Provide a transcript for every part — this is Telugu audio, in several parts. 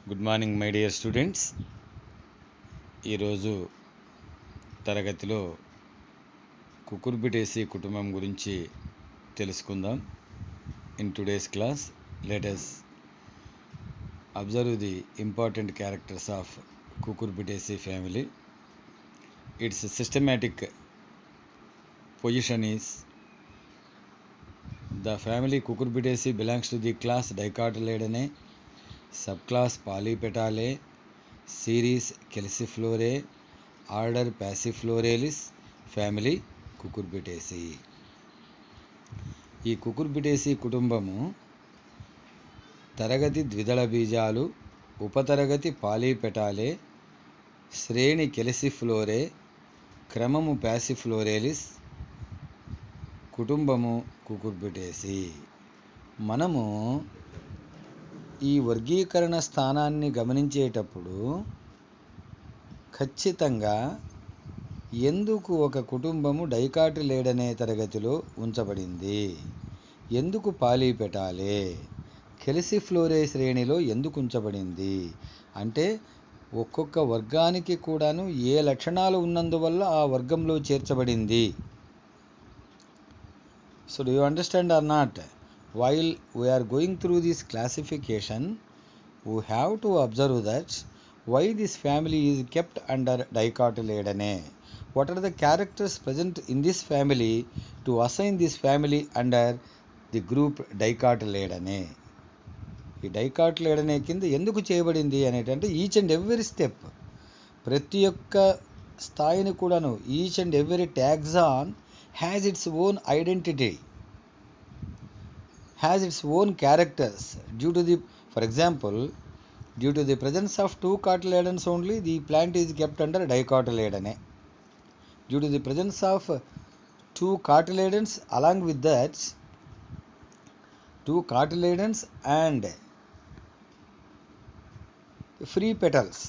Good morning my dear students. ఈరోజు తరగతిలో కుకుర్బిటేసి కుటుంబం గురించి తెలుసుకుందాం. In today's class let us observe the important characters of Cucurbitaceae family. It's systematic position is the family Cucurbitaceae belongs to the class Dicotyledone, subclass Polypetalae, series Calciflorae, order Passifloralis, family Cucurbitaceae. ఈ కుకుర్బిటేసి కుటుంబము తరగతి ద్విదళ బీజాలు, ఉపతరగతి పాలీపెటాలే, శ్రేణి కెలిసిఫ్లోరే, క్రమము ప్యాసిఫ్లోరేలిస్, కుటుంబము కుకుర్బిటేసి. మనము ఈ వర్గీకరణ స్థానాన్ని గమనించేటప్పుడు ఖచ్చితంగా ఎందుకు ఒక కుటుంబము డైకాటిలేడనే తరగతిలో ఉంచబడింది, ఎందుకు పాలీపెటాలే, కెలిసిఫ్లోరే శ్రేణిలో ఎందుకు ఉంచబడింది అంటే ఒక్కొక్క వర్గానికి కూడాను ఏ లక్షణాలు ఉన్నందువల్ల ఆ వర్గంలో చేర్చబడింది. So do you understand or not? While we are going through this classification, we have to observe that why this family is kept under Dicotyledone. What are the characters present in this family to assign this family under the group Dicotyledone? ఈ డైకాటిలేడనే కింద ఎందుకు చేయబడింది అనేటంటే ఈచ్ అండ్ ఎవ్రీ స్టెప్, ప్రతి ఒక్క స్థాయిని కూడాను, each and every taxon has its own identity, has its own characters. Due to the, for example, due to the presence of two cotyledons only, the plant is kept under Dicotyledone. Due to the presence of two cotyledons, along with that two cotyledons and free petals,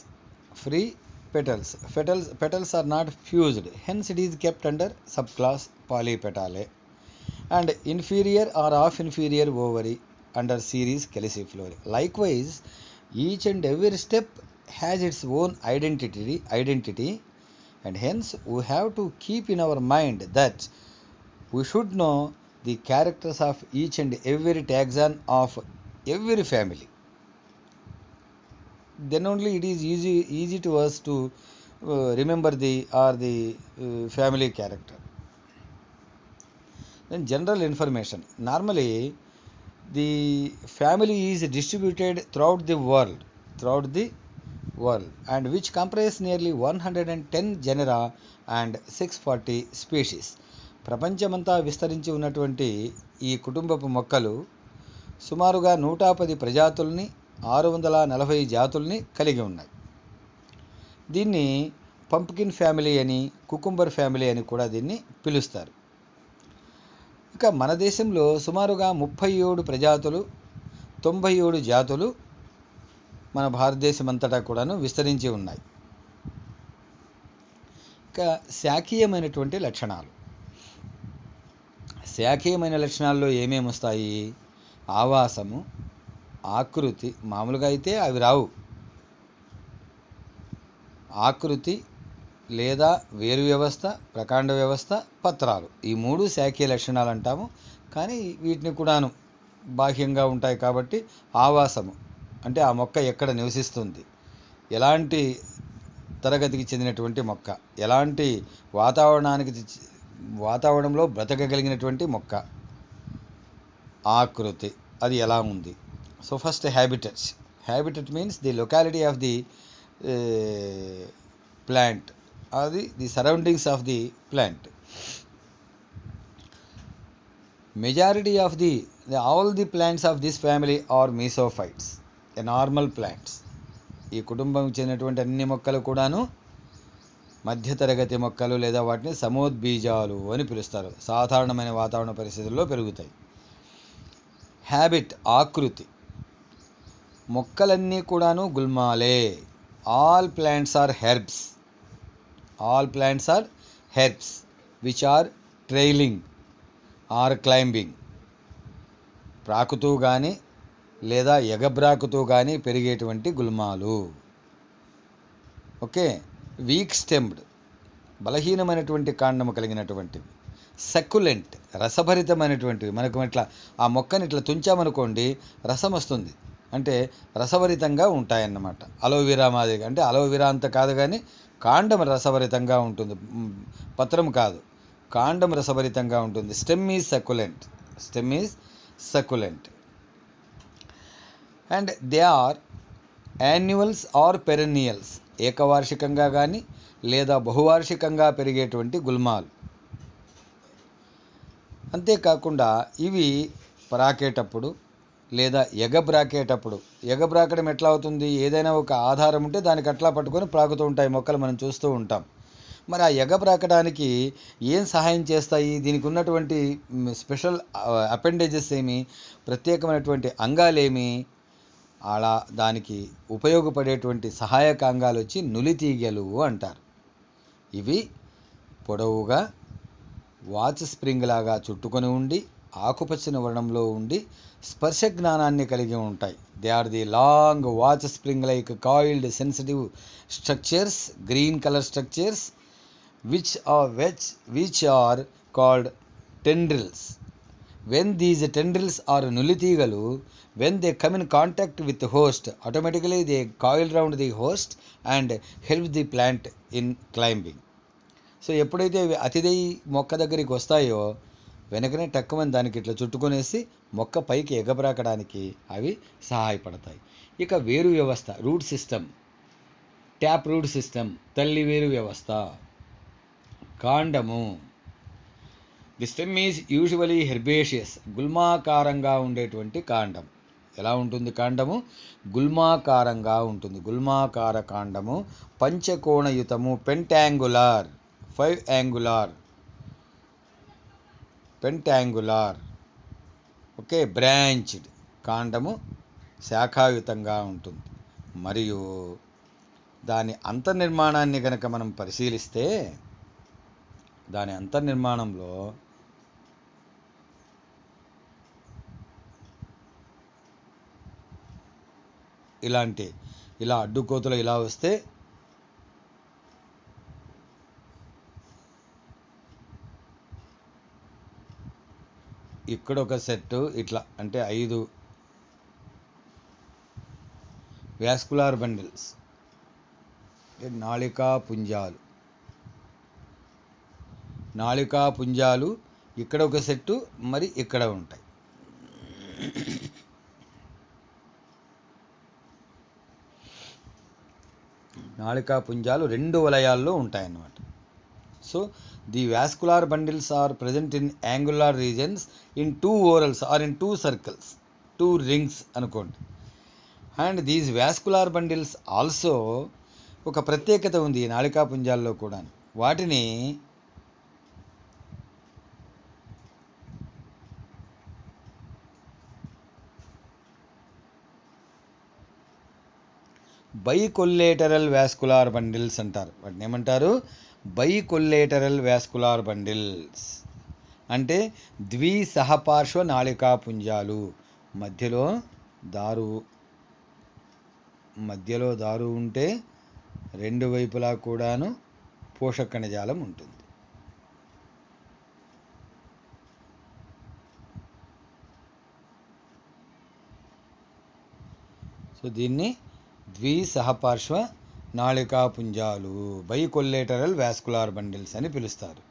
petals are not fused, hence it is kept under subclass Polypetalae, and inferior or half inferior ovary under series Calciflorae. Likewise, each and every step has its own identity, and hence we have to keep in our mind that we should know the characters of each and every taxon of every family. Then only it is easy to us to remember the family character. Then general information. Normally the family is distributed throughout the world, and which comprise nearly 110 genera and 640 species. ప్రపంచమంతా విస్తరించి ఉన్నటువంటి ఈ కుటుంబపు మొక్కలు సుమారుగా 110 ప్రజాతుల్ని, 640 జాతుల్ని కలిగి ఉన్నాయి. దీన్ని పంప్కిన్ ఫ్యామిలీ అని, కుకుంబర్ ఫ్యామిలీ అని కూడా దీన్ని పిలుస్తారు. ఇక మన దేశంలో సుమారుగా 37 ప్రజాతులు, 97 జాతులు మన భారతదేశం అంతటా కూడాను విస్తరించి ఉన్నాయి. ఇక శాఖీయమైనటువంటి లక్షణాలు, శాఖీయమైన లక్షణాల్లో ఏమేమి వస్తాయి? ఆవాసము, ఆకృతి, మామూలుగా అయితే అవి రావు, ఆకృతి లేదా వేరు వ్యవస్థ, ప్రకాండ వ్యవస్థ, పత్రాలు, ఈ 3 శాఖీయ లక్షణాలు అంటాము. కానీ వీటిని కూడాను బాహ్యంగా ఉంటాయి కాబట్టి ఆవాసము అంటే ఆ మొక్క ఎక్కడ నివసిస్తుంది, ఎలాంటి తరగతికి చెందినటువంటి మొక్క, ఎలాంటి వాతావరణంలో బ్రతకగలిగినటువంటి మొక్క, ఆకృతి అది ఎలా ఉంది. So first habitat means the locality of the plant or the surroundings of the plant. Majority of all the plants of this family are mesophytes, normal plants. ఈ కుటుంబం చెందినటువంటి అన్ని మొక్కలు కూడాను మధ్య తరగతి మొక్కలు లేదా వాటిని సమోద్బీజాలు అని పిలుస్తారు. సాధారణమైన వాతావరణ పరిస్థితుల్లో పెరుగుతాయి. హ్యాబిట్, ఆకృతి, మొక్కలన్నీ కూడాను గుల్మాలే. All plants are herbs, which are trailing or climbing. ప్రాకుతూ కానీ లేదా ఎగబ్రాకుతో కానీ పెరిగేటువంటి గుల్మాలు. ఓకే. వీక్ స్టెమ్డ్, బలహీనమైనటువంటి కాండము కలిగినటువంటివి. సక్యులెంట్, రసభరితమైనటువంటివి. మనకు ఇట్లా ఆ మొక్కని ఇట్లా తుంచామనుకోండి రసం వస్తుంది, అంటే రసభరితంగా ఉంటాయన్నమాట. అలోవెరా మాదిరిగా, అంటే అలోవెరా అంత కాదు కానీ కాండం రసభరితంగా ఉంటుంది, పత్రం కాదు, కాండం రసభరితంగా ఉంటుంది. Stem is succulent, stem is succulent. And they are annuals or perennials, ఏకవార్షికంగా కానీ లేదా బహువార్షికంగా పెరిగేటువంటి గుల్మాలు. అంతేకాకుండా ఇవి ప్రాకేటప్పుడు లేదా ఎగబ్రాకేటప్పుడు, ఎగబ్రాకడం ఎట్లా అవుతుంది, ఏదైనా ఒక ఆధారం ఉంటే దానికి అట్లా పట్టుకొని ప్రాకుతూ ఉంటాయి మొక్కలు, మనం చూస్తూ ఉంటాం. మరి ఆ ఎగబ్రాకడానికి ఏం సహాయం చేస్తాయి, దీనికి ఉన్నటువంటి స్పెషల్ అపెండేజెస్ ఏమి, ప్రత్యేకమైనటువంటి అంగాలేమి, అలా దానికి ఉపయోగపడేటువంటి సహాయక అంగాలు వచ్చి నులితీగలు అంటారు. ఇవి పొడవుగా వాచ్ స్ప్రింగ్ లాగా చుట్టుకొని ఉండి ఆకుపచ్చని వర్ణంలో ఉండి స్పర్శ జ్ఞానాన్ని కలిగి ఉంటాయి. They are the long watch spring like coiled sensitive structures, green colour structures which are called tendrils. When these tendrils are nulitigalu, when they come in contact with the host, automatically they coil around the host and help the plant in climbing. So ఎప్పుడైతే అతిథి మొక్క దగ్గరికి వస్తాయో వెనకనే టక్కుమని దానికి ఇట్లా చుట్టుకొనేసి మొక్క పైకి ఎగబ్రాకడానికి అవి సహాయపడతాయి. ఇక వేరు వ్యవస్థ, root system, tap root system, తల్లి వేరు వ్యవస్థ. కాండము, the stem is usually herbaceous, గుల్మాకారంగా ఉండేటువంటి కాండం. ఎలా ఉంటుంది కాండము? గుల్మాకారంగా ఉంటుంది. గుల్మాకార కాండము, పంచకోణయుతము, pentangular, 5 angular, pentangular. Okay. Branched, కాండము శాఖాయుతంగా ఉంటుంది. మరియు దాని అంతర్నిర్మాణాన్ని కనుక మనం పరిశీలిస్తే దాని అంతర్నిర్మాణంలో ఇలా అడ్డుకోతలు ఇలా వస్తే ఇక్కడ ఒక సెట్ ఇట్లా, అంటే 5 వాస్కులార్ బండిల్స్, నాళికా పుంజాలు ఇక్కడ ఒక సెట్టు, మరి ఇక్కడ ఉంటాయి. నాళికా పుంజాలు 2 వలయాల్లో ఉంటాయన్నమాట. So the vascular bundles are present in angular regions in 2 whorls or in 2 circles, 2 rings అనుకోండి. And these vascular bundles also, ఒక ప్రత్యేకత ఉంది ఈ నాళికా పుంజాల్లో కూడా. వాటిని బైకొల్లేటరల్ వాస్కులార్ బండిల్స్ అంటారు. వాటిని ఏమంటారు? బైకొల్లేటరల్ వాస్కులార్ బండిల్స్. అంటే ద్విసహపార్శ్వ నాళికా పుంజాలు, మధ్యలో దారు ఉంటే 2 వైపులా కూడాను పోషక కణజాలం ఉంటుంది. సో దీన్ని ద్విసహపార్శ్వ నాళికా పుంజాలు, బైకొల్లేటరల్ వాస్కులార్ బండిల్స్ అని పిలుస్తారు.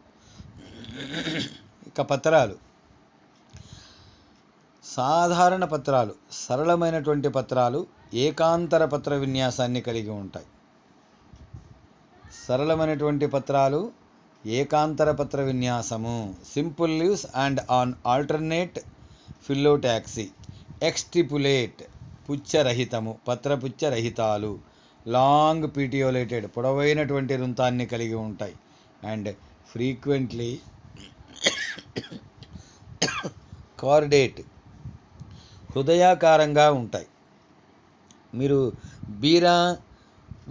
ఇక పత్రాలు, సాధారణ పత్రాలు, సరళమైనటువంటి పత్రాలు ఏకాంతర పత్ర విన్యాసాన్ని కలిగి ఉంటాయి. సరళమైనటువంటి పత్రాలు ఏకాంతర పత్ర విన్యాసము, simple leaves and on alternate phyllotaxy. Exstipulate, పుచ్చరహితము, పత్రపుచ్చరహితాలు. లాంగ్ పీటియోలేటెడ్, పొడవైనటువంటి రుంతాన్ని కలిగి ఉంటాయి. అండ్ ఫ్రీక్వెంట్లీ కార్డేట్, హృదయాకారంగా ఉంటాయి. మీరు బీరా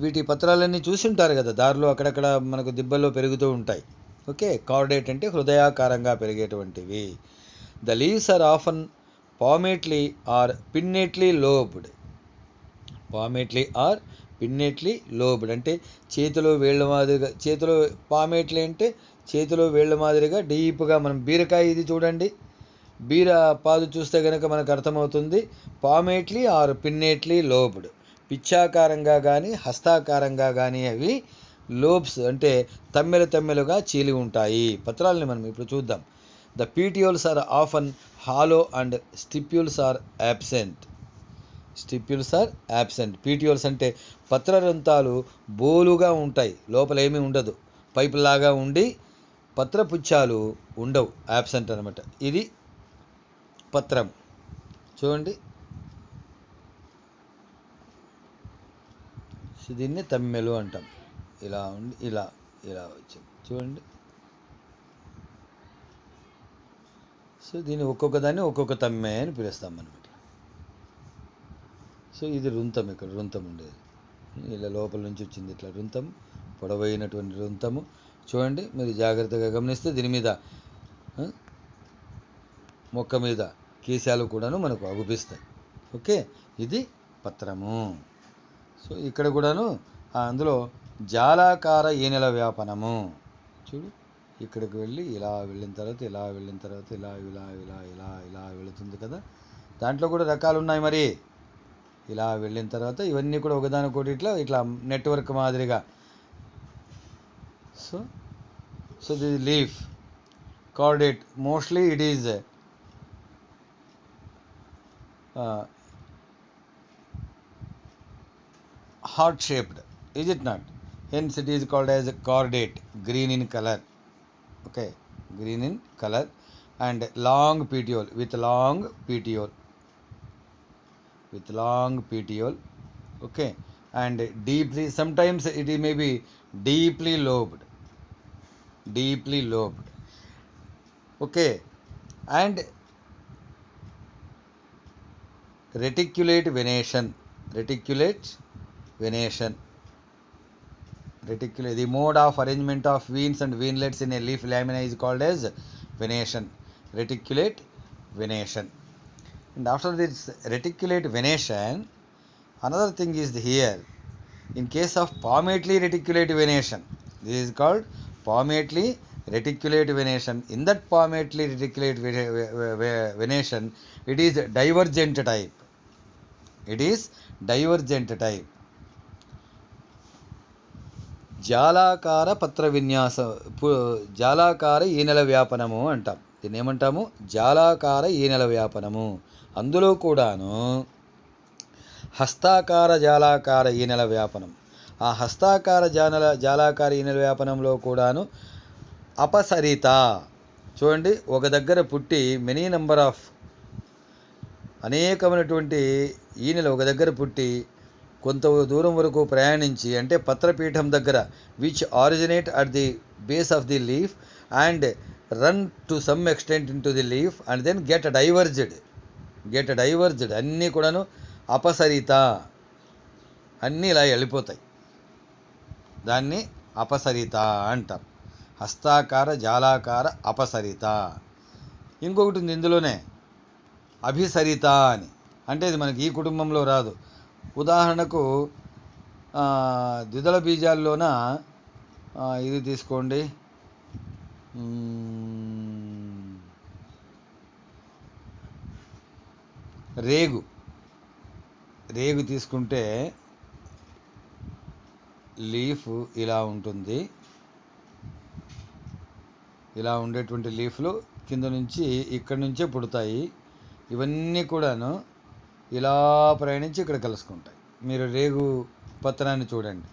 వీటి పత్రాలన్నీ చూసి ఉంటారు కదా, దారిలో అక్కడక్కడ మనకు దిబ్బల్లో పెరుగుతూ ఉంటాయి. ఓకే. కార్డేట్ అంటే హృదయాకారంగా పెరిగేటువంటివి. The leaves are often palmately or pinnately lobed. Palmately or pinnately lobed అంటే చేతిలో వేళ్ళ మాదిరిగా, చేతిలో పామేట్లీ అంటే చేతిలో వేళ్ళ మాదిరిగా డీప్గా, మనం బీరకాయ ఇది చూడండి, బీర పాదు చూస్తే కనుక మనకు అర్థమవుతుంది. పామేట్లీ ఆర్ పిన్నెట్లీ లోబ్డ్, పిచ్చాకారంగా కానీ హస్తాకారంగా కానీ అవి లోబ్స్ అంటే తమ్మెలుగా చీలి ఉంటాయి. పత్రాలని మనం ఇప్పుడు చూద్దాం. The petioles are often hollow and stipules are absent. Stipules are absent. Petioles అంటే పత్రరంతాలు బోలుగా ఉంటాయి, లోపల ఏమీ ఉండదు, పైపులాగా ఉండి పత్రపుచ్చాలు ఉండవు, యాబ్సెంట్ అనమాట. ఇది పత్రం. చూడండి, దీన్ని తమ్మెలు అంటాం. ఇలా ఉండి ఇలా ఇలా వచ్చింది చూడండి. సో దీన్ని ఒక్కొక్క దాన్ని ఒక్కొక్క తమ్మె అని పిలుస్తాం అనమాట. సో ఇది రుంతం, ఇక్కడ రుంతం ఉండేది, ఇలా లోపల నుంచి వచ్చింది ఇట్లా రుంతం, పొడవైనటువంటి రుంతము. చూడండి, మీరు జాగ్రత్తగా గమనిస్తే దీని మీద మొక్క మీద కేశాలు కూడాను మనకు అగుపిస్తాయి. ఓకే, ఇది పత్రము. సో ఇక్కడ కూడాను అందులో జాలాకార ఈనెల వ్యాపనము. చూడు, ఇక్కడికి వెళ్ళి ఇలా వెళ్ళిన తర్వాత ఇలా వెళ్ళిన తర్వాత ఇలా ఇలా ఇలా ఇలా ఇలా వెళుతుంది కదా. దాంట్లో కూడా రకాలు ఉన్నాయి మరి. ఇలా వెళ్ళిన తర్వాత ఇవన్నీ కూడా ఒకదానికొకటి ఇట్లా ఇట్లా నెట్వర్క్ మాదిరిగా. So so the leaf caudate, mostly it is heart shaped, is it not? Hence it is called as chordate, green in color. Okay, green in color, and long petiole, with long petiole, okay, and deeply, sometimes it may be deeply lobed, okay, and reticulate venation, the mode of arrangement of veins and veinlets in a leaf lamina is called as venation, reticulate venation. And after this reticulate venation, another thing is here. In case of palmately reticulate venation, this is called palmately reticulate venation. In that palmately reticulate venation, it is divergent type. జాలాకార పత్ర విన్యాస, జాలాకార ఈనెల వ్యాపనము అంటాం. దీన్ని ఏమంటాము? జాలాకార ఈనెల వ్యాపనము. అందులో కూడాను హస్తాకార జాలాకార ఈనెల వ్యాపనం. ఆ హస్తాకార జాలాకార ఈనెల వ్యాపనంలో కూడాను అపసరిత. చూడండి, ఒక దగ్గర పుట్టి మెనీ నెంబర్ ఆఫ్ అనేకమైనటువంటి ఈనెలు ఒక దగ్గర పుట్టి కొంత దూరం వరకు ప్రయాణించి, అంటే పత్రపీఠం దగ్గర, which originate at the base of the leaf and run to some extent into the leaf and then get diverged. అన్నీ కూడాను అపసరిత, అన్నీ ఇలా వెళ్ళిపోతాయి. దాన్ని అపసరిత అంటాం. హస్తాకార జాలాకార అపసరిత. ఇంకొకటి ఉంది ఇందులోనే, అభిసరిత అని. అంటే ఇది మనకి ఈ కుటుంబంలో రాదు. ఉదాహరణకు ద్విదళ బీజాల్లోన ఇది తీసుకోండి, రేగు తీసుకుంటే లీఫ్ ఇలా ఉంటుంది. ఇలా ఉండేటువంటి లీఫ్లు కింద నుంచి ఇక్కడి నుంచే పుడతాయి. ఇవన్నీ కూడాను ఇలా ప్రయాణించి ఇక్కడ కలుసుకుంటాయి. మీరు రేగు పత్రాన్ని చూడండి.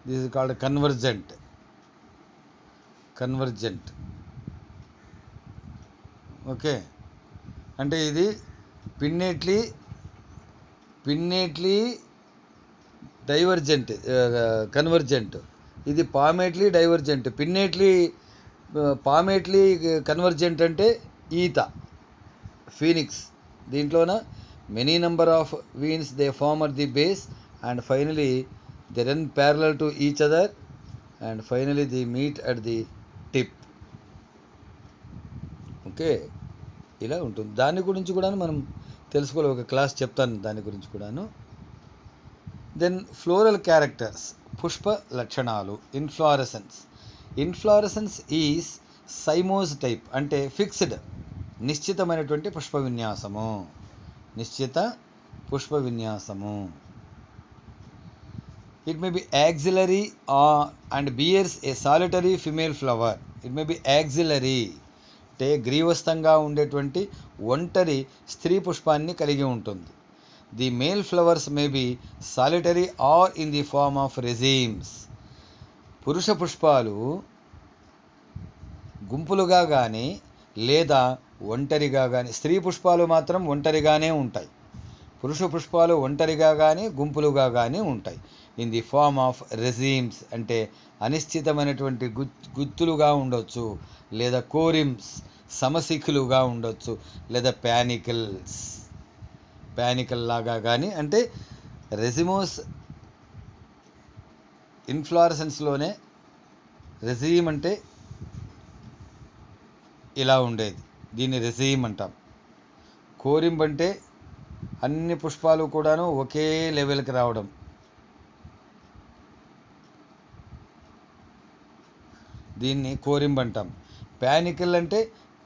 This is called convergent. Okay, అంటే ఇది పిన్నెట్లీ డైవర్జెంట్, కన్వర్జెంట్. ఇది పామేట్లీ డైవర్జెంట్. పామేట్లీ కన్వర్జెంట్ అంటే ఈత, Phoenix. దీంట్లోన many number of veins they form at the base and finally they run parallel to each other and finally they meet at the tip. Okay, ఇలా ఉంటుంది. దాని గురించి కూడా మనం తెలుసుకోవాలి, ఒక క్లాస్ చెప్తాను దాని గురించి కూడాను. దెన్ ఫ్లోరల్ క్యారెక్టర్స్, పుష్ప లక్షణాలు. ఇన్ఫ్లోరసెన్స్ ఈజ్ సైమోస్ టైప్, అంటే ఫిక్స్డ్, నిశ్చిత Pushpa విన్యాసము. It may be axillary and bears a solitary female flower. It may be axillary, అంటే గ్రీవస్థంగా ఉండేటువంటి ఒంటరి స్త్రీ పుష్పాన్ని కలిగి ఉంటుంది. The male flowers may be solitary or in the form of racemes. పురుష పుష్పాలు గుంపులుగా కానీ లేదా ఒంటరిగా కానీ, స్త్రీ పుష్పాలు మాత్రం ఒంటరిగానే ఉంటాయి. పురుష పుష్పాలు ఒంటరిగా కానీ గుంపులుగా కానీ ఉంటాయి. In the form of regimes, అంటే అనిశ్చితమైనటువంటి గుత్తులుగా ఉండొచ్చు, లేదా కోరిమ్స్ సమశిఖులుగా ఉండొచ్చు, లేదా ప్యానికల్ లాగా కానీ. అంటే రెజిమోస్ ఇన్ఫ్లోరసెన్స్లోనే రెజీమ్ అంటే ఇలా ఉండేది, దీన్ని రెజీమ్ అంటాం. కోరింబ్ అంటే అన్ని పుష్పాలు కూడాను ఒకే లెవెల్కి రావడం, దీన్ని కోరింబ్ అంటాం. ప్యానికల్ అంటే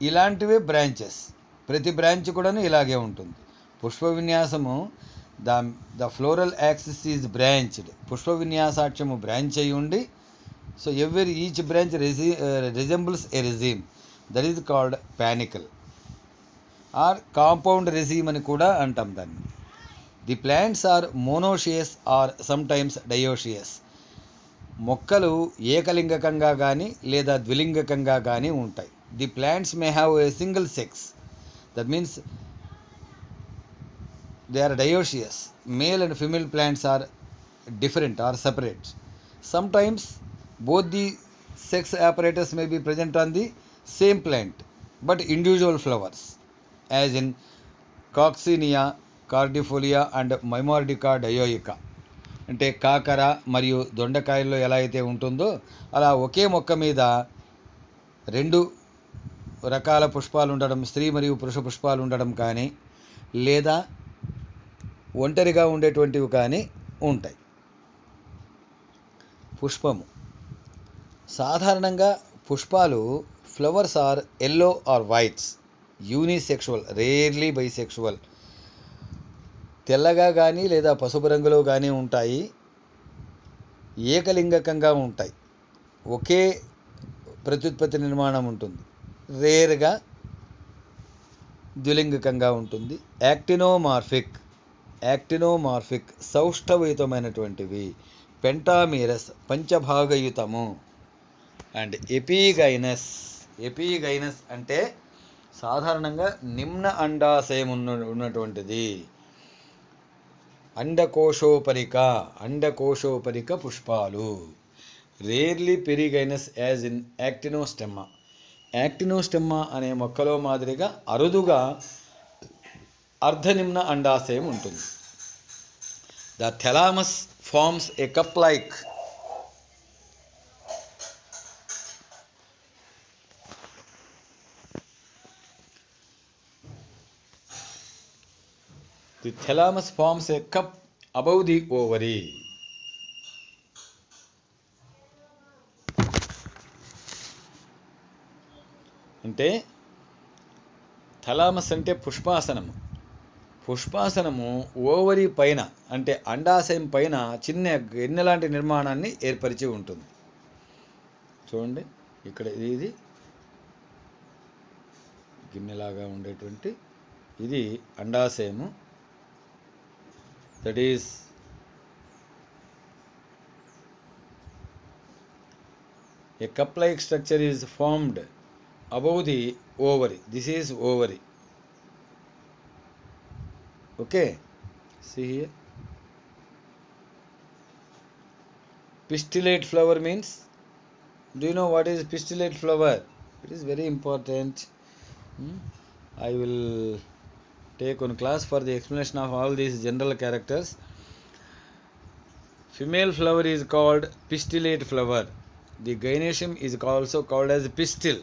ఇలాంటివే బ్రాంచెస్, ప్రతి బ్రాంచ్ కూడాను ఇలాగే ఉంటుంది. పుష్ప విన్యాసము, the floral axis is branched, పుష్ప విన్యాసాక్షము బ్రాంచ్ అయి ఉండి, so each branch resembles a raceme, that is called panicle or compound raceme అని కూడా అంటాం దాన్ని. The plants are monoecious or sometimes dioecious. మొక్కలు ఏకలింగకంగా కానీ లేదా ద్విలింగకంగా కానీ ఉంటాయి. The plants may have a single sex, that means they are dioecious. Male and female plants are different or separate. Sometimes both the sex apparatus may be present on the same plant but individual flowers, as in Coccinia, Cordifolia and Mimordica dioica. అంటే కాకర మరియు దొండకాయల్లో ఎలా అయితే ఉంటుందో అలా ఒకే మొక్క మీద రెండు రకాల పుష్పాలు ఉండడం, స్త్రీ మరియు పురుష పుష్పాలు ఉండడం కానీ లేదా ఒంటరిగా ఉండేటువంటివి కానీ ఉంటాయి. పుష్పము సాధారణంగా పుష్పాలు flowers are yellow or whites, unisexual, rarely bisexual. తెల్లగా కానీ లేదా పసుపు రంగులో కానీ ఉంటాయి, ఏకలింగకంగా ఉంటాయి, ఒకే ప్రత్యుత్పత్తి నిర్మాణం ఉంటుంది, రేర్గా ద్విలింగకంగా ఉంటుంది. యాక్టినోమార్ఫిక్ సౌష్ఠవయుతమైనటువంటివి. పెంటామీరస్ పంచభాగయుతము. అండ్ ఎపిగైనస్ అంటే సాధారణంగా నిమ్న అండాశయం ఉన్నటువంటిది. అండకోశోపరిక పుష్పాలు. Rarely perigynous as in Actinostemma అనే మొక్కలో మాదిరిగా అరుదుగా అర్ధనిమ్న అండాశయం ఉంటుంది. The thalamus forms a cup like. The thalamus forms a cup above the ovary. అంటే థలామస్ అంటే పుష్పాసనము ఓవరీ పైన అంటే అండాశయం పైన చిన్న గిన్నె లాంటి నిర్మాణాన్ని ఏర్పరిచి ఉంటుంది. చూడండి ఇక్కడ ఇది గిన్నెలాగా ఉండేటువంటి ఇది అండాశయము. That is a cup-like structure is formed above the ovary. This is ovary. Okay, see here. Pistillate flower means, do you know what is pistillate flower? It is very important. I will take one class for the explanation of all these general characters. Female flower is called pistillate flower. The gynoecium is also called as pistil.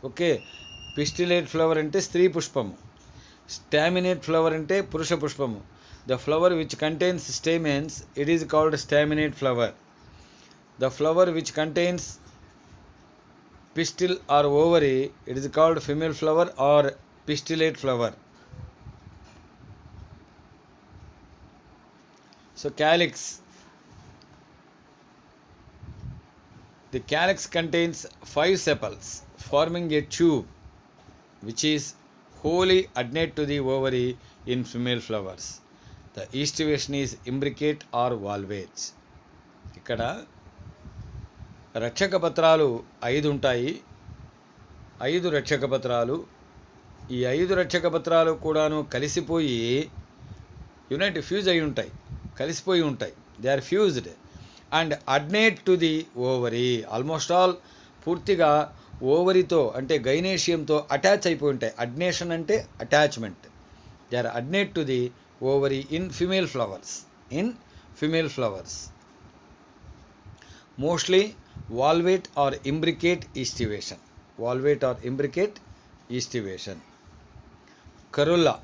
Okay, pistillate flower అంటే స్త్రీ పుష్పము, స్టామినేట్ ఫ్లవర్ అంటే పురుష పుష్పము. The flower which contains stamens it is called staminate flower. The flower which contains pistil or ovary it is called female flower or pistillate flower. So calyx, the calyx contains 5 sepals forming a tube which is wholly adnate to the ovary in female flowers. The estivation is imbricate or valvate. ఇక్కడ రక్షక పత్రాలు 5 ఉంటాయి. 5 రక్షక పత్రాలు. ఈ 5 రక్షక పత్రాలు కూడాను కలిసిపోయి ఫ్యూజ్ అయి ఉంటాయి, కలిసిపోయి ఉంటాయి. They are fused and adnate to the ovary. Almost all పూర్తిగా ఓవరీతో అంటే గైనేషియంతో అటాచ్ అయిపోయి ఉంటాయి. అడ్నేషన్ అంటే attachment. They are adnate to the ovary in female flowers. Mostly valvate or imbricate estivation. Corolla.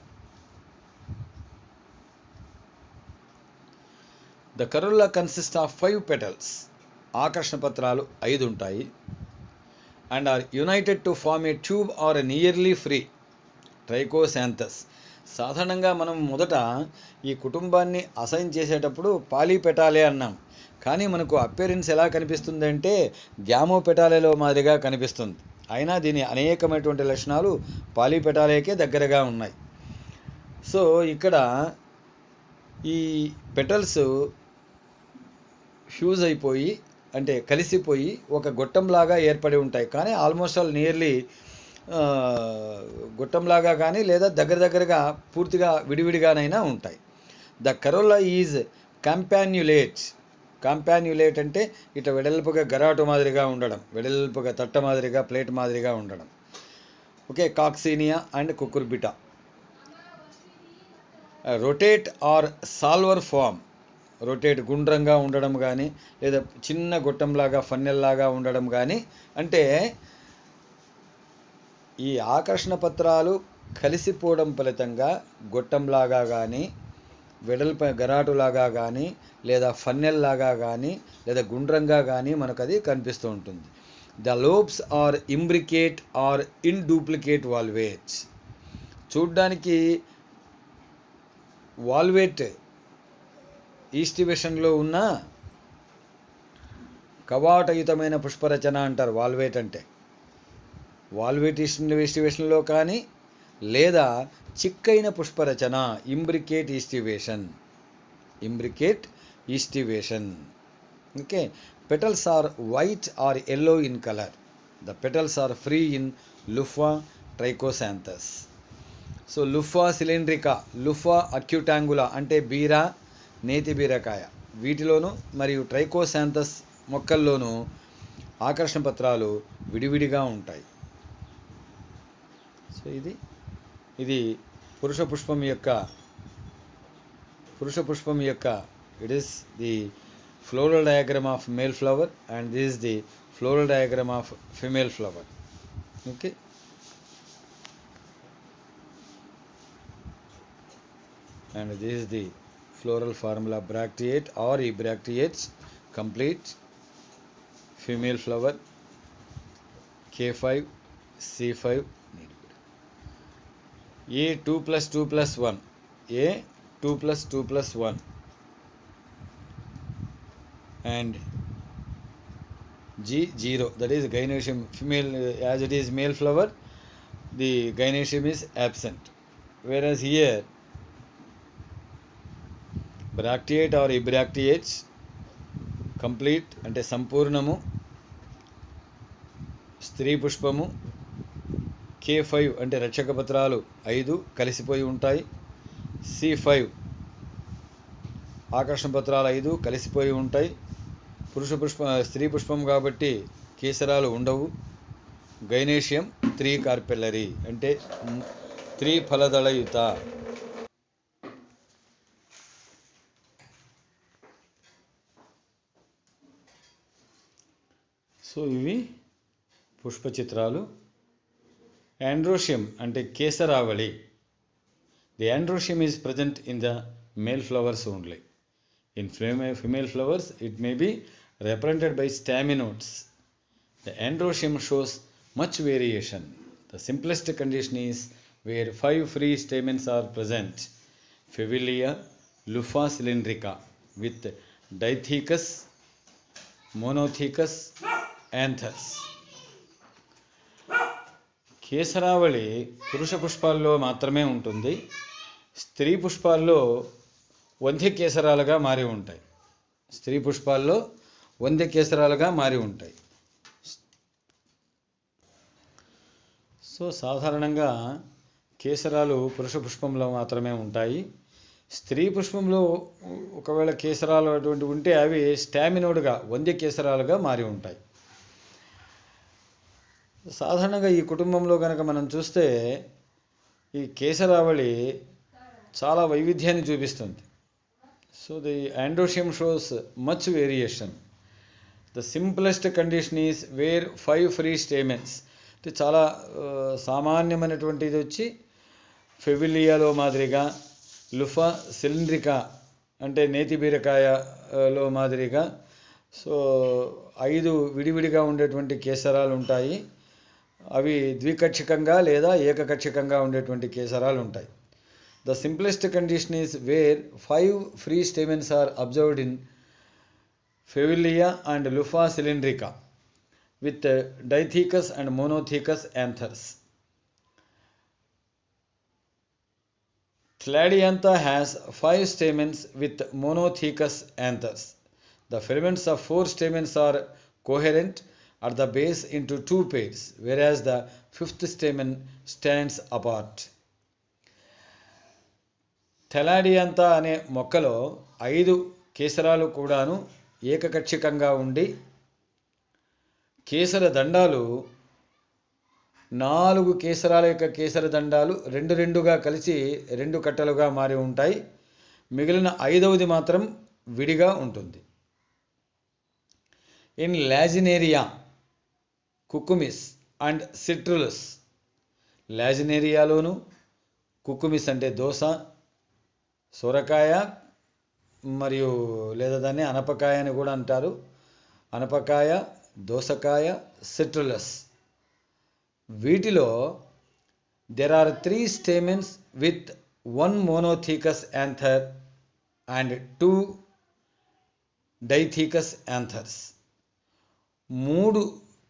The corolla consists of 5 petals. ఆకర్షణ పత్రాలు 5 ఉంటాయి. And are united to form a tube or a nearly free trichosanthus. సాధారణంగా మనం మొదట ఈ కుటుంబాన్ని అసైన్ చేసేటప్పుడు పాలీపెటాలే అన్నాం. కానీ మనకు అపియరెన్స్ ఎలా కనిపిస్తుంది అంటే గ్యామోపెటాలేలో మాదిరిగా కనిపిస్తుంది. అయినా దీని అనేకమైనటువంటి లక్షణాలు పాలీపెటాలేకే దగ్గరగా ఉన్నాయి. సో ఇక్కడ ఈ పెటల్స్ ఫ్యూజ్ అయిపోయి అంటే కలిసిపోయి ఒక గొట్టంలాగా ఏర్పడి ఉంటాయి. కానీ ఆల్మోస్ట్ ఆల్ నియర్లీ గొట్టంలాగా కానీ లేదా దగ్గరగా పూర్తిగా విడివిడిగానైనా ఉంటాయి. ద కరోలా ఈజ్ కంపాన్యులేట్ అంటే ఇట్లా వెడల్పుగా గరాటు మాదిరిగా ఉండడం, వెడల్పుగా తట్ట మాదిరిగా ప్లేట్ మాదిరిగా ఉండడం. Okay, Coccinia and Cucurbita. Rotate or salver form. Rotate గుండ్రంగా ఉండడం కానీ లేదా చిన్న గొట్టంలాగా ఫన్నెల్లాగా ఉండడం కానీ. అంటే ఈ ఆకర్షణ పత్రాలు కలిసిపోవడం ఫలితంగా గొట్టంలాగా కానీ వెడల్ప గరాటులాగా కానీ లేదా ఫన్నెల్లాగా కానీ లేదా గుండ్రంగా కానీ మనకు అది కనిపిస్తూ ఉంటుంది. The lobes are imbricate or induplicate valvates. చూడ్డానికి వాల్వేట్ ఈస్టివేషన్లో ఉన్న కవాటయుతమైన పుష్పరచన అంటారు వాల్వేట్ అంటే. వాల్వేట్ ఈస్టివేషన్లో కానీ లేదా చిక్కైన పుష్పరచన imbricate aestivation. Okay, petals are white or yellow in color. The petals are free in Lupha trichosanthus. So Lupha cylindrica, Lupha acutangula అంటే బీరా, నేతి బీరకాయ వీటిలోను మరియు ట్రైకోసాంథస్ మొక్కల్లోనూ ఆకర్షణ పత్రాలు విడివిడిగా ఉంటాయి. సో ఇది పురుష పుష్పం యొక్క it is the floral diagram of male flower and this is the floral diagram of female flower. Okay, and this is the floral formula bracteate or ebracteates, complete female flower, K5 C5 A 2 plus 2 plus 1 A 2 plus 2 plus 1 and G 0, that is gynoecium female. As it is male flower, the gynoecium is absent, whereas here bracteate or ebracteates complete అంటే సంపూర్ణము, స్త్రీ పుష్పము, K5 అంటే రక్షక పత్రాలు 5 కలిసిపోయి ఉంటాయి, C5 ఆకర్షణ పత్రాలు 5 కలిసిపోయి ఉంటాయి, స్త్రీ పుష్పం కాబట్టి కేసరాలు ఉండవు, గైనేషియం 3 కార్పెల్లరీ అంటే 3 ఫలదళయుత. సో ఇవి పుష్ప చిత్రాలు. Androecium అంటే కేసరావళి. The androecium is present in the male flowers only. In female flowers, it may be represented by staminodes. The androecium shows much variation. The simplest condition is where 5 free stamens are present. Fevilia lupha cylindrica with dithecous, monothecous anthers. కేసరావళి పురుష పుష్పాల్లో మాత్రమే ఉంటుంది. స్త్రీ పుష్పాల్లో వంధ్య కేసరాలుగా మారి ఉంటాయి. స్త్రీ పుష్పాల్లో వంధ్య కేసరాలుగా మారి ఉంటాయి. సో సాధారణంగా కేసరాలు పురుష పుష్పంలో మాత్రమే ఉంటాయి. స్త్రీ పుష్పంలో ఒకవేళ కేసరాలు అటువంటి ఉంటే అవి స్టామినోడ్గా వంధ్య కేసరాలుగా మారి ఉంటాయి. సాధారణంగా ఈ కుటుంబంలో కనుక మనం చూస్తే ఈ కేసరావళి చాలా వైవిధ్యాన్ని చూపిస్తుంది. So the androecium shows much variation. The simplest condition is where 5 free stamens. అంటే చాలా సామాన్యమైనటువంటిది వచ్చి ఫెవిలియాలో మాదిరిగా, లుఫా సిలిండ్రికా అంటే నేతి బీరకాయలో మాదిరిగా సో 5 విడివిడిగా ఉండేటువంటి కేసరాలు ఉంటాయి. అవి ద్వికక్షికంగా లేదా ఏకకక్షికంగా ఉండేటువంటి కేసరాలు ఉంటాయి. The simplest condition is where 5 free stamens are observed in Fevillea and Luffa cylindrica with dithecous and monothecous anthers. Thladiantha has 5 stamens with monothecous anthers. The filaments of 4 stamens are coherent at the base into 2 pairs, whereas the 5th stamen stands apart. Thladiantha అనే మొక్కలో 5 కేసరాలు కూడాను ఏకకక్షికంగా ఉండి కేసర దండాలు 4 కేసరాల యొక్క కేసర దండాలు 2 కలిసి 2 కట్టలుగా మారి ఉంటాయి. మిగిలిన 5వది మాత్రం విడిగా ఉంటుంది. In లాజినేరియా, కుకుమిస్ and సిట్రులస్. లాజినేరియాలోను కుకుమిస్ అంటే దోస, సొరకాయ మరియు లేదా దాన్ని అనపకాయ అని కూడా అంటారు. అనపకాయ, దోసకాయ, సిట్రులస్. వీటిలో there are 3 stamens with 1 monothecous anther and 2 dithecous anthers. 3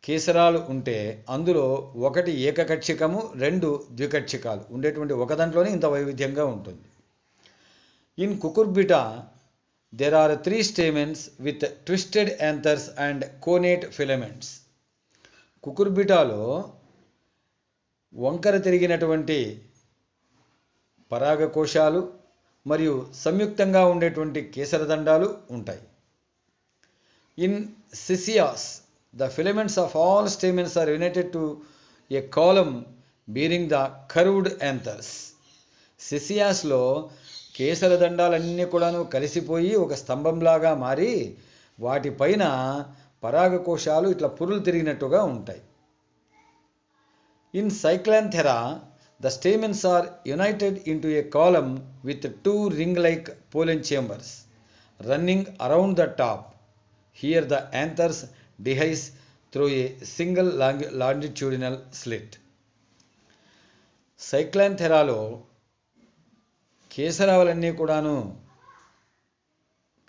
కేసరాలు ఉంటే అందులో 1 ఏకకక్షికము, 2 ద్వికక్షికాలు ఉండేటువంటి ఒక దాంట్లోనే ఇంత వైవిధ్యంగా ఉంటుంది. In Cucurbita there are 3 stamens with twisted anthers and connate filaments. కుకుర్బిటాలో వంకర తిరిగినటువంటి పరాగకోశాలు మరియు సంయుక్తంగా ఉండేటువంటి కేసరదండాలు ఉంటాయి. In Sicyos the filaments of all stamens are united to a column bearing the curved anthers. సిసియాస్లో కేసర దండాలన్నీ కూడాను కలిసిపోయి ఒక స్తంభంలాగా మారి వాటిపైన పరాగకోశాలు ఇట్లా పురులు తిరిగినట్టుగా ఉంటాయి. In Cyclanthera the stamens are united into a column with 2 ring like pollen chambers running around the top. Here the anthers dehisce through a single longitudinal slit. సైక్లాంథెరాలో కేసరావలన్నీ కూడాను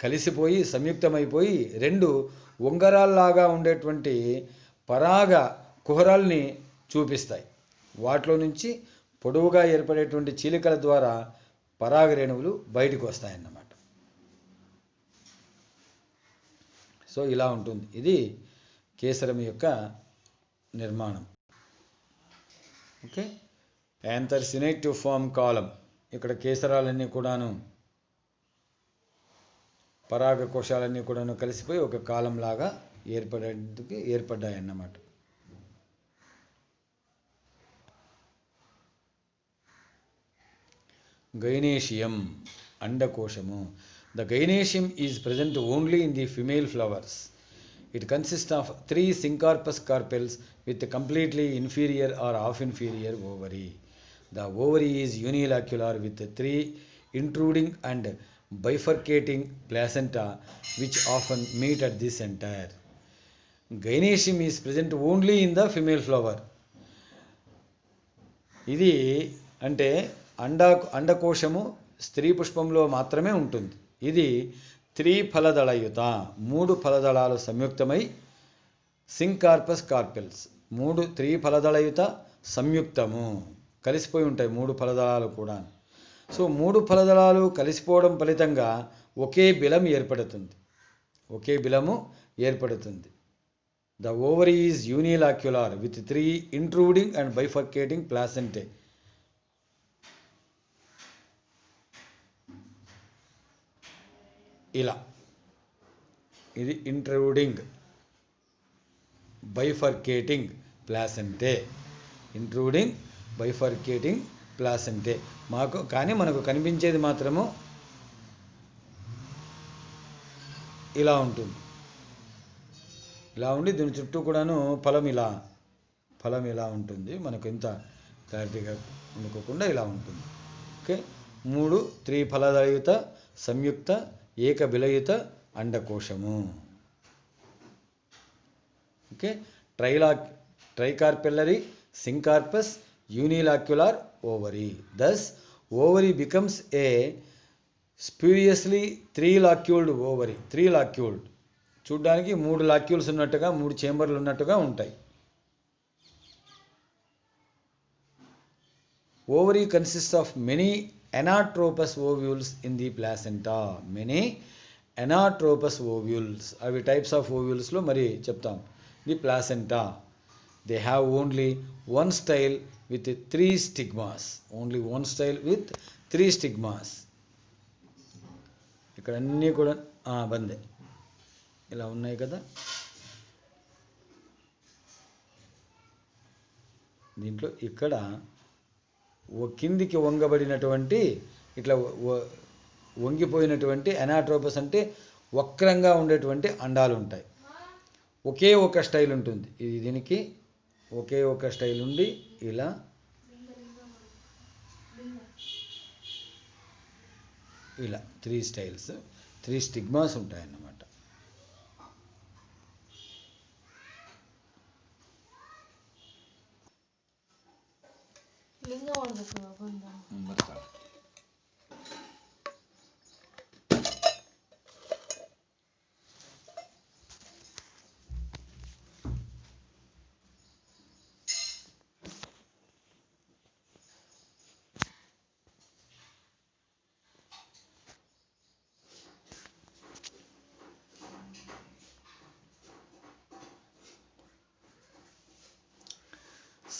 కలిసిపోయి సంయుక్తమైపోయి 2 ఉంగరాల్లాగా ఉండేటువంటి పరాగ కుహరాల్ని చూపిస్తాయి. వాటిలో నుంచి పొడవుగా ఏర్పడేటువంటి చీలికల ద్వారా పరాగ రేణువులు బయటకు వస్తాయన్నమాట. సో ఇలా ఉంటుంది. ఇది కేసరం యొక్క నిర్మాణం. Okay. Anthers unite to form column. ఇక్కడ కేసరాలన్నీ కూడాను పరాగ కోశాలన్నీ కూడాను కలిసిపోయి ఒక కాలం లాగా ఏర్పడ్డాయి అన్నమాట. గైనేషియం అండకోశము. The gynoecium is present only in the female flowers. It consists of 3 syncarpous carpels with completely inferior or half inferior ovary. The ovary is unilocular with 3 intruding and bifurcating placenta which often meet at the center. Gynoecium is present only in the female flower. ఇది అంటే అండకోశము స్త్రీ పుష్పంలో మాత్రమే ఉంటుంది. ఇది 3 ఫలదళయుత 3 ఫలదళాలు సంయుక్తమై సింకార్పస్ కార్పెల్స్ 3 ఫలదళయుత సంయుక్తము కలిసిపోయి ఉంటాయి 3 ఫలదళాలు కూడా. సో 3 ఫలదళాలు కలిసిపోవడం ఫలితంగా ఒకే బిలం ఏర్పడుతుంది. The ovary is unilocular with 3 intruding and bifurcating placentae. ఇలా ఇది ఇంట్రూడింగ్ బైఫర్కేటింగ్ ప్లాసెంటే కానీ మనకు కనిపించేది మాత్రము ఇలా ఉంటుంది. ఇలా ఉండి దీని చుట్టూ కూడాను ఫలం ఇలా ఉంటుంది. మనకు ఇంత క్లారిటీగా అనుకోకుండా ఇలా ఉంటుంది. ఓకే, 3 ఫలదళయుత సంయుక్త ఏకబిలయుత అండకోశము. Okay, tricarpellary syncarpous unilocular ovary. Thus, ovary becomes a spuriously 3-loculed ovary. 3-loculed. చూడడానికి 3 లాక్యూల్స్ ఉన్నట్టుగా 3 చేంబర్లు ఉన్నట్టుగా ఉంటాయి. Ovary consists of many anatropous ovules in the placenta. Many anatropous ovules. అవి types of ovules లో మరి చెప్తాం. The placenta. They have only one style with 3 stigmas. Only one style with 3 stigmas. ఇక్కడ అన్నీ కూడా బందే ఇలా ఉన్నాయి కదా. దీంట్లో ఇక్కడ కిందికి వంగబడినటువంటి ఇట్లా వంగిపోయినటువంటి అనాట్రోపస్ అంటే వక్రంగా ఉండేటువంటి అండాలు ఉంటాయి. ఒకే ఒక స్టైల్ ఉంటుంది. ఇది దీనికి ఒకే ఒక స్టైల్ ఉండి ఇలా ఇలా 3 స్టైల్స్ 3 స్టిగ్మాస్ ఉంటాయన్నమాట.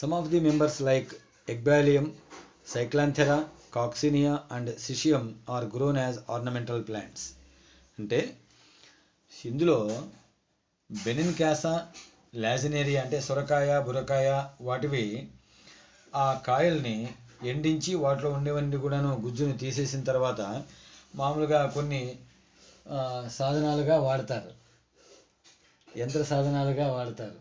Some of the members like Ecballium, Cyclanthera, Coccinea and Siccium are grown as ornamental plants. అంటే ఇందులో బెనిన్ క్యాసా, లాజినేరియా అంటే సొరకాయ, బురకాయ వాటివి ఆ కాయల్ని ఎండించి వాటిలో ఉండేవన్నీ కూడాను గుజ్జును తీసేసిన తర్వాత మామూలుగా కొన్ని సాధనాలుగా వాడతారు, యంత్ర సాధనాలుగా వాడతారు.